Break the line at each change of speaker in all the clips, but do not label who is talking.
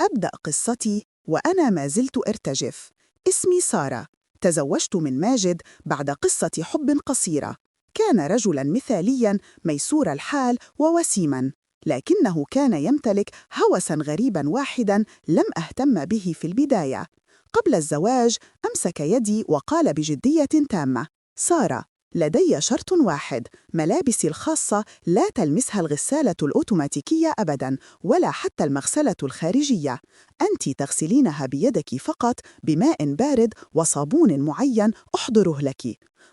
أبدأ قصتي وأنا ما زلت أرتجف. اسمي سارة. تزوجت من ماجد بعد قصة حب قصيرة. كان رجلاً مثالياً ميسور الحال ووسيماً، لكنه كان يمتلك هوساً غريباً واحداً لم أهتم به في البداية. قبل الزواج أمسك يدي وقال بجدية تامة: سارة، لدي شرط واحد، ملابسي الخاصة لا تلمسها الغسالة الأوتوماتيكية أبداً، ولا حتى المغسلة الخارجية. أنت تغسلينها بيدك فقط بماء بارد وصابون معين أحضره لك.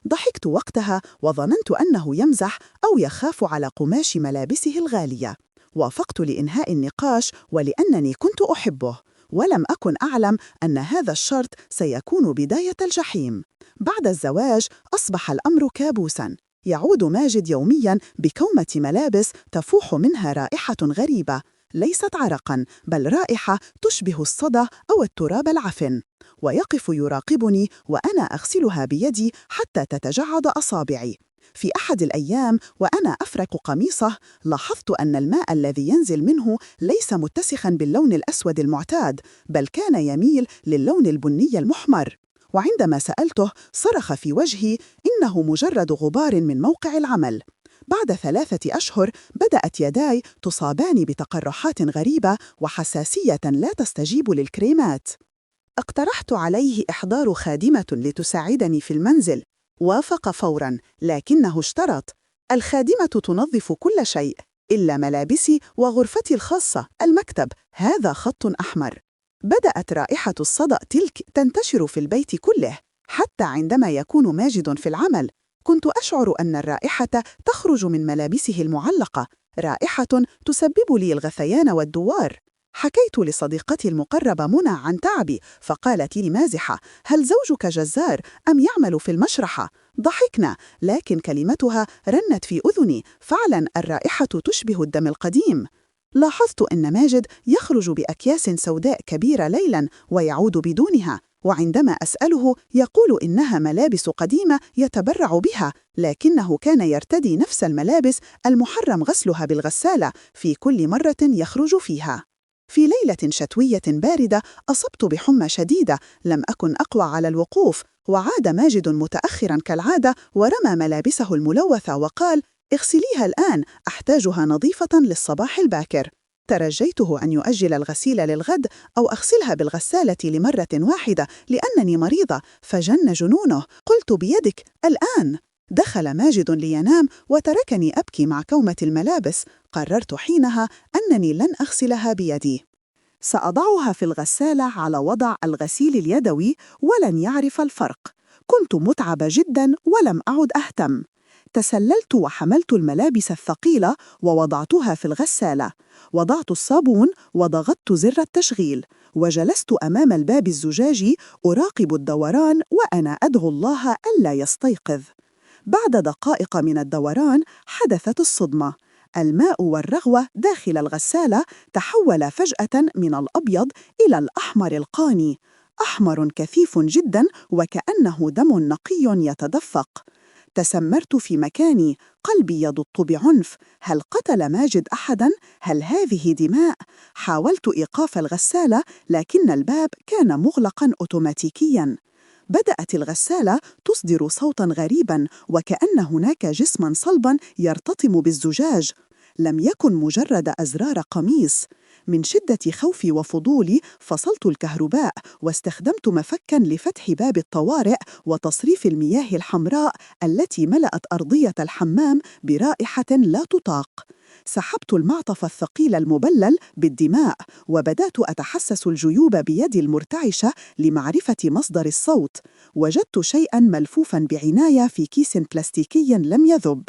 ضحكت وقتها وظننت أنه يمزح أو يخاف على قماش ملابسه الغالية. وافقت لإنهاء النقاش ولأنني كنت أحبه، ولم أكن أعلم أن هذا الشرط سيكون بداية الجحيم. بعد الزواج أصبح الأمر كابوساً. يعود ماجد يومياً بكومة ملابس تفوح منها رائحة غريبة، ليست عرقاً بل رائحة تشبه الصدى أو التراب العفن. ويقف يراقبني وأنا أغسلها بيدي حتى تتجعد أصابعي. في أحد الأيام وأنا أفرك قميصه، لاحظت أن الماء الذي ينزل منه ليس متسخاً باللون الأسود المعتاد، بل كان يميل للون البني المحمر. وعندما سألته صرخ في وجهي: إنه مجرد غبار من موقع العمل. بعد 3 أشهر بدأت يداي تصابان بتقرحات غريبة وحساسية لا تستجيب للكريمات. اقترحت عليه إحضار خادمة لتساعدني في المنزل. وافق فوراً، لكنه اشترط: الخادمة تنظف كل شيء إلا ملابسي وغرفتي الخاصة، المكتب، هذا خط أحمر. بدأت رائحة الصدأ تلك تنتشر في البيت كله، حتى عندما يكون ماجد في العمل. كنت أشعر أن الرائحة تخرج من ملابسه المعلقة، رائحة تسبب لي الغثيان والدوار. حكيت لصديقتي المقربة منى عن تعبي، فقالت لي مازحة: هل زوجك جزار أم يعمل في المشرحة؟ ضحكنا، لكن كلمتها رنت في أذني: فعلا الرائحة تشبه الدم القديم. لاحظت أن ماجد يخرج بأكياس سوداء كبيرة ليلاً ويعود بدونها، وعندما أسأله يقول إنها ملابس قديمة يتبرع بها، لكنه كان يرتدي نفس الملابس المحرم غسلها بالغسالة في كل مرة يخرج فيها. في ليلة شتوية باردة أصبت بحمى شديدة، لم أكن أقوى على الوقوف، وعاد ماجد متأخراً كالعادة ورمى ملابسه الملوثة وقال: اغسليها الآن، أحتاجها نظيفة للصباح الباكر. ترجيته أن يؤجل الغسيل للغد أو أغسلها بالغسالة لمرة واحدة لأنني مريضة، فجن جنونه. قلت: بيدك الآن. دخل ماجد لينام وتركني أبكي مع كومة الملابس. قررت حينها أنني لن أغسلها بيدي. سأضعها في الغسالة على وضع الغسيل اليدوي ولن يعرف الفرق. كنت متعبة جداً ولم أعد أهتم. تسللت وحملت الملابس الثقيلة ووضعتها في الغسالة. وضعت الصابون وضغطت زر التشغيل، وجلست أمام الباب الزجاجي أراقب الدوران وأنا أدعو الله ألا يستيقظ. بعد دقائق من الدوران حدثت الصدمة. الماء والرغوة داخل الغسالة تحول فجأة من الأبيض إلى الأحمر القاني، أحمر كثيف جداً وكأنه دم نقي يتدفق. تسمرت في مكاني، قلبي يضط بعنف. هل قتل ماجد أحداً؟ هل هذه دماء؟ حاولت إيقاف الغسالة، لكن الباب كان مغلقاً أوتوماتيكياً. بدأت الغسالة تصدر صوتاً غريباً وكأن هناك جسماً صلباً يرتطم بالزجاج. لم يكن مجرد أزرار قميص. من شدة خوفي وفضولي فصلت الكهرباء واستخدمت مفكاً لفتح باب الطوارئ وتصريف المياه الحمراء التي ملأت أرضية الحمام برائحة لا تطاق. سحبت المعطف الثقيل المبلل بالدماء وبدأت أتحسس الجيوب بيدي المرتعشة لمعرفة مصدر الصوت. وجدت شيئاً ملفوفاً بعناية في كيس بلاستيكي لم يذب.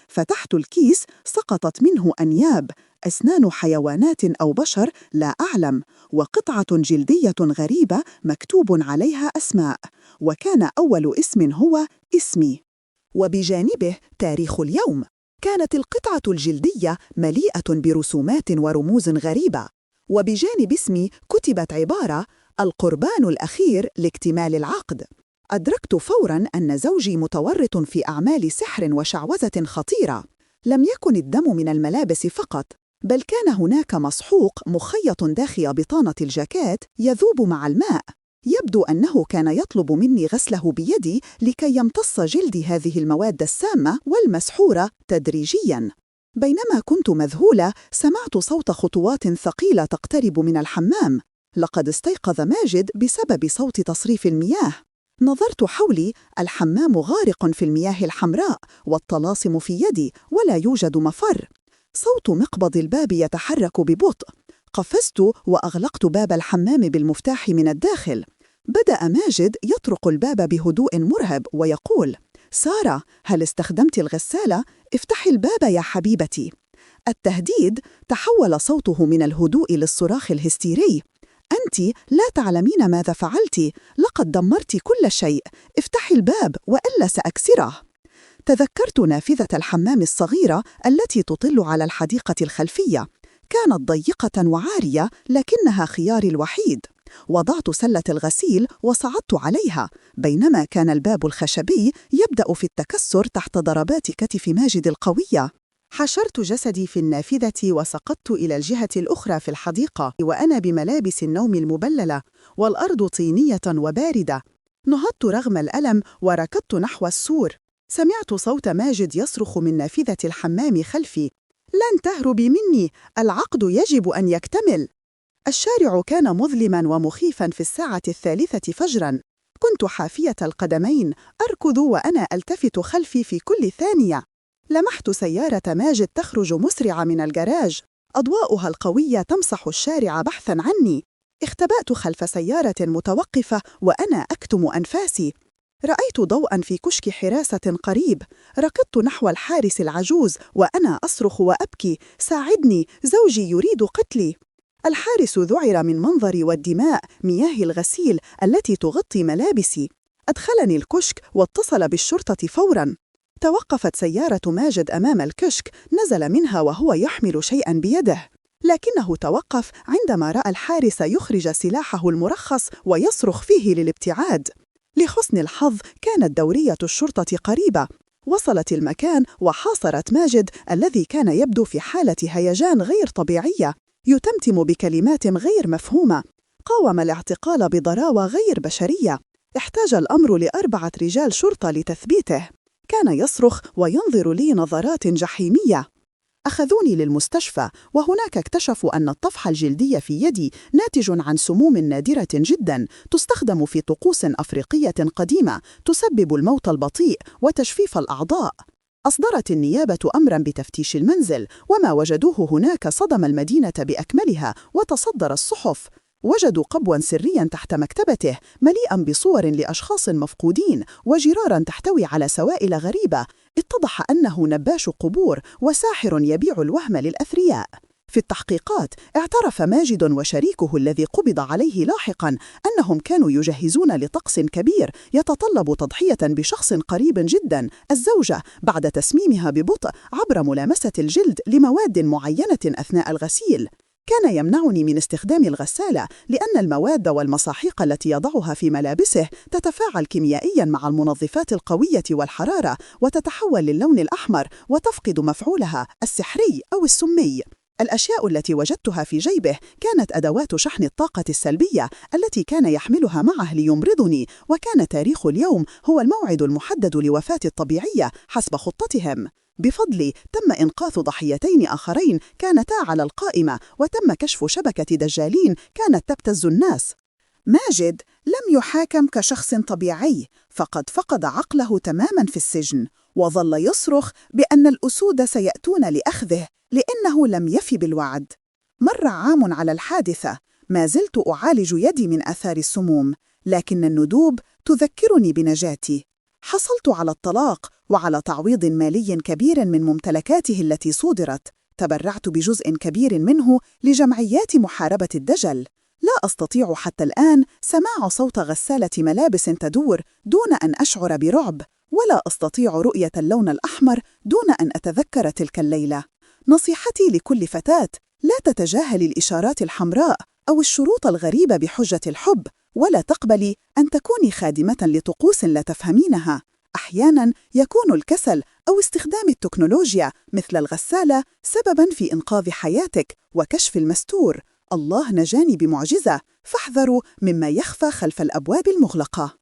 فتحت الكيس، سقطت منه أنياب، أسنان حيوانات أو بشر لا أعلم، وقطعة جلدية غريبة مكتوب عليها أسماء، وكان أول اسم هو اسمي، وبجانبه تاريخ اليوم. كانت القطعة الجلدية مليئة برسومات ورموز غريبة، وبجانب اسمي كتبت عبارة: القربان الأخير لاكتمال العقد. أدركت فوراً أن زوجي متورط في أعمال سحر وشعوذة خطيرة. لم يكن الدم من الملابس فقط، بل كان هناك مسحوق مخيط داخل بطانة الجاكيت يذوب مع الماء. يبدو أنه كان يطلب مني غسله بيدي لكي يمتص جلدي هذه المواد السامة والمسحورة تدريجياً. بينما كنت مذهولة، سمعت صوت خطوات ثقيلة تقترب من الحمام. لقد استيقظ ماجد بسبب صوت تصريف المياه. نظرت حولي، الحمام غارق في المياه الحمراء والطلاسم في يدي ولا يوجد مفر. صوت مقبض الباب يتحرك ببطء. قفزت وأغلقت باب الحمام بالمفتاح من الداخل. بدأ ماجد يطرق الباب بهدوء مرهب ويقول: سارة، هل استخدمت الغسالة؟ افتحي الباب يا حبيبتي. التهديد تحول صوته من الهدوء للصراخ الهستيري: أنت لا تعلمين ماذا فعلت، لقد دمرت كل شيء، افتحي الباب وإلا سأكسره. تذكرت نافذة الحمام الصغيرة التي تطل على الحديقة الخلفية. كانت ضيقة وعارية لكنها خياري الوحيد. وضعت سلة الغسيل وصعدت عليها، بينما كان الباب الخشبي يبدأ في التكسر تحت ضربات كتف ماجد القوية. حشرت جسدي في النافذة وسقطت إلى الجهة الأخرى في الحديقة وأنا بملابس النوم المبللة، والأرض طينية وباردة. نهضت رغم الألم وركضت نحو السور. سمعت صوت ماجد يصرخ من نافذة الحمام خلفي: لن تهربي مني، العقد يجب أن يكتمل. الشارع كان مظلماً ومخيفاً في الساعة 3 فجراً. كنت حافية القدمين، أركض وأنا ألتفت خلفي في كل ثانية. لمحت سيارة ماجد تخرج مسرعة من الجراج، أضواؤها القوية تمسح الشارع بحثاً عني. اختبأت خلف سيارة متوقفة وأنا أكتم أنفاسي. رأيت ضوءاً في كشك حراسة قريب. ركضت نحو الحارس العجوز وأنا أصرخ وأبكي: ساعدني، زوجي يريد قتلي. الحارس ذعر من منظري والدماء، مياه الغسيل التي تغطي ملابسي. أدخلني الكشك واتصل بالشرطة فوراً. توقفت سيارة ماجد أمام الكشك، نزل منها وهو يحمل شيئاً بيده، لكنه توقف عندما رأى الحارس يخرج سلاحه المرخص ويصرخ فيه للابتعاد. لحسن الحظ كانت دورية الشرطة قريبة. وصلت المكان وحاصرت ماجد الذي كان يبدو في حالة هيجان غير طبيعية، يتمتم بكلمات غير مفهومة. قاوم الاعتقال بضراوة غير بشرية. احتاج الأمر ل4 رجال شرطة لتثبيته. كان يصرخ وينظر لي نظرات جحيمية. أخذوني للمستشفى، وهناك اكتشفوا أن الطفح الجلدي في يدي ناتج عن سموم نادرة جداً تستخدم في طقوس أفريقية قديمة تسبب الموت البطيء وتجفيف الأعضاء. أصدرت النيابة أمراً بتفتيش المنزل، وما وجدوه هناك صدم المدينة بأكملها وتصدر الصحف. وجدوا قبواً سرياً تحت مكتبته مليئاً بصور لأشخاص مفقودين وجراراً تحتوي على سوائل غريبة. اتضح أنه نباش قبور وساحر يبيع الوهم للأثرياء. في التحقيقات اعترف ماجد وشريكه الذي قبض عليه لاحقاً أنهم كانوا يجهزون لطقس كبير يتطلب تضحية بشخص قريب جداً، الزوجة، بعد تسميمها ببطء عبر ملامسة الجلد لمواد معينة أثناء الغسيل. كان يمنعني من استخدام الغسالة لأن المواد والمساحيق التي يضعها في ملابسه تتفاعل كيميائياً مع المنظفات القوية والحرارة وتتحول للون الأحمر وتفقد مفعولها السحري أو السمي. الأشياء التي وجدتها في جيبه كانت أدوات شحن الطاقة السلبية التي كان يحملها معه ليمرضني، وكان تاريخ اليوم هو الموعد المحدد لوفاة الطبيعية حسب خطتهم. بفضلي تم إنقاذ ضحيتين آخرين كانتا على القائمة، وتم كشف شبكة دجالين كانت تبتز الناس. ماجد لم يحاكم كشخص طبيعي، فقد فقد عقله تماماً في السجن، وظل يصرخ بأن الأسود سيأتون لأخذه لأنه لم يفي بالوعد. مر عام على الحادثة، ما زلت أعالج يدي من آثار السموم، لكن الندوب تذكرني بنجاتي. حصلت على الطلاق وعلى تعويض مالي كبير من ممتلكاته التي صودرت. تبرعت بجزء كبير منه لجمعيات محاربة الدجل. لا أستطيع حتى الآن سماع صوت غسالة ملابس تدور دون أن أشعر برعب، ولا أستطيع رؤية اللون الأحمر دون أن أتذكر تلك الليلة. نصيحتي لكل فتاة: لا تتجاهلي الإشارات الحمراء أو الشروط الغريبة بحجة الحب، ولا تقبلي أن تكوني خادمة لطقوس لا تفهمينها. أحياناً يكون الكسل أو استخدام التكنولوجيا مثل الغسالة سبباً في إنقاذ حياتك وكشف المستور. الله نجاني بمعجزة، فاحذروا مما يخفى خلف الأبواب المغلقة.